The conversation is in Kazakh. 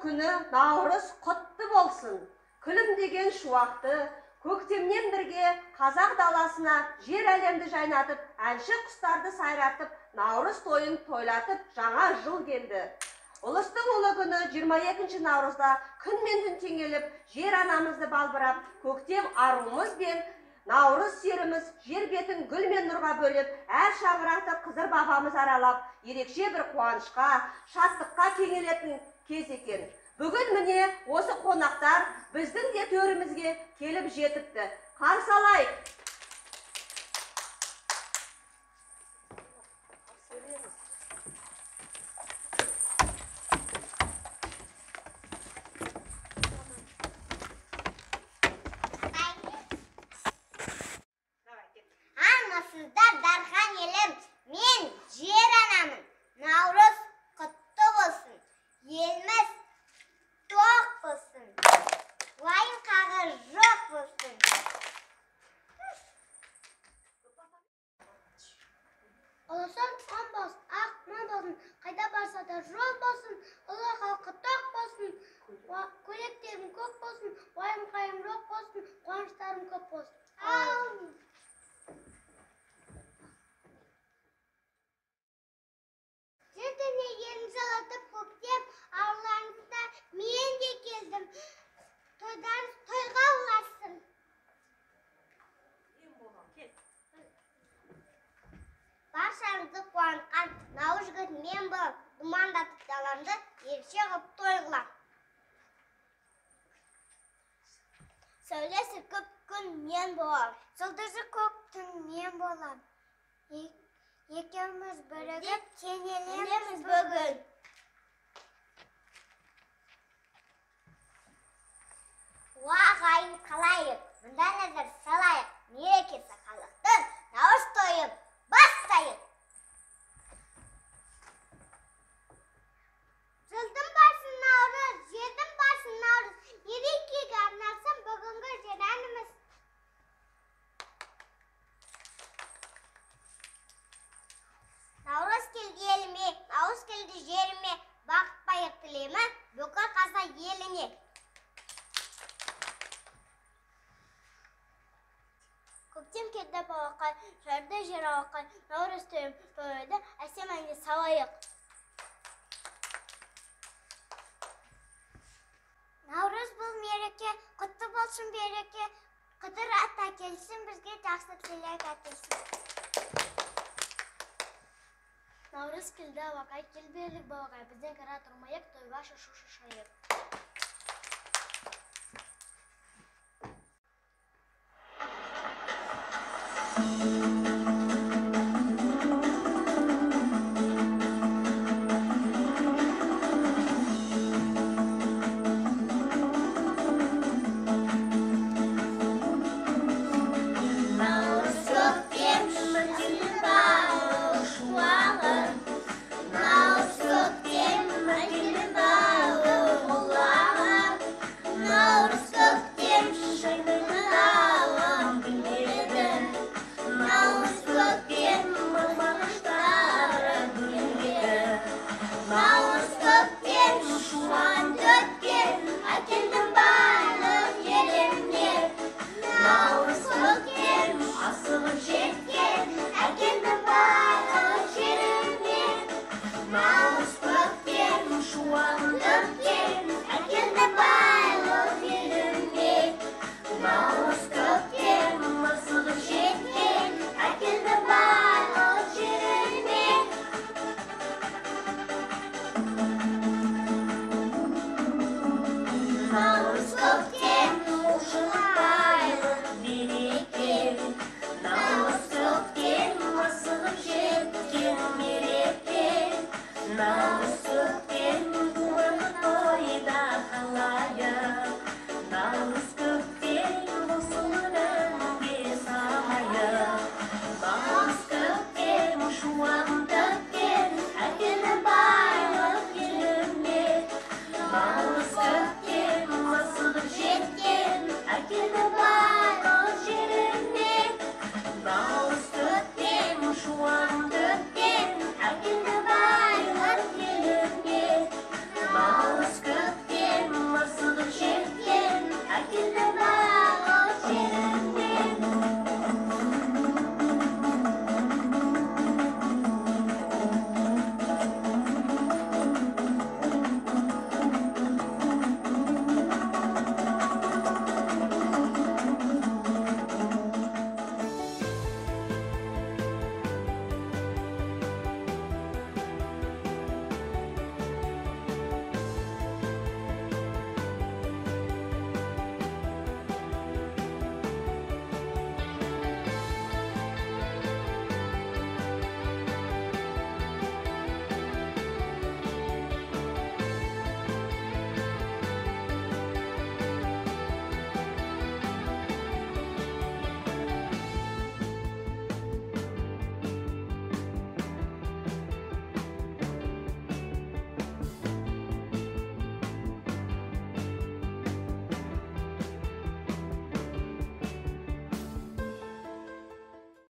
күні Наурыз құтты болсын. Күлімдеген шуақты, көктемнен бірге қазақ даласына жер әлемді жайнатып, әнші құстарды сайратып, Наурыз тойын тойлатып, жаңа жыл келді. Ұлыстың ұлы күні 22 наурызда күн мен түн теңеліп, жер анамызды балбырап, көктем аруымыз бен Наурыз серіміз жер бетін гүл мен нұрға бөліп, әр шаңырақты қызыр бабамыз аралап, ерекше бір қуанышқа, шаттыққа кенелетін кез екен. Бүгін міне осы қонақтар біздің де төрімізге келіп жетіпті. Қарсы алайық. Армысыздар, дархан елім, мен жер анамын. Наурыз құтты болсын, еліміз тоқ болсын, уайым қағыр жоқ болсын. Оласан он болсын, ақ мон болсын, қайда барса да жол болсын, ұлы халқы тоқ болсын, көйлектерім көк болсын, уайым қайым жоқ болсын, қуаныштарым көп болсын. Жерден елін жалатып көктем, аулаңызда мен де келдім. Тойға ұласын. Баршаңызды қуантқан Наурыз күні мен болып, думандатып даламды ерекше ғып той қылам. Сәулесі көп күн мен болам, жұлдызы көк түн мен болам. Екеуміз бірігіп кенелеміз бүгін. Уағайын қалайық, мұнда назар салайық, мерекесі халықтың Наурыз тойын бастайық. Жылдың басын Наурыз, жердің басын Наурыз, мерекеге арнасın бүгінгі жер әніміз. Наурыз келді еліме, Наурыз келді жеріме, бақыт байыр тілеймі, бүкіл қазақ еліне. Көктем келді балақай, жарды жер алақай, Наурыз тойым тойды, әсем әнге салайық. Наурыз бұл мереке, құтты болсын береке, қыдыр ата келсін, бізге жақсы тілек әкелсін. Наурыз келді, балақай, келбелік балақай, бізден кара тұрмайық, тойға шашу шашайық.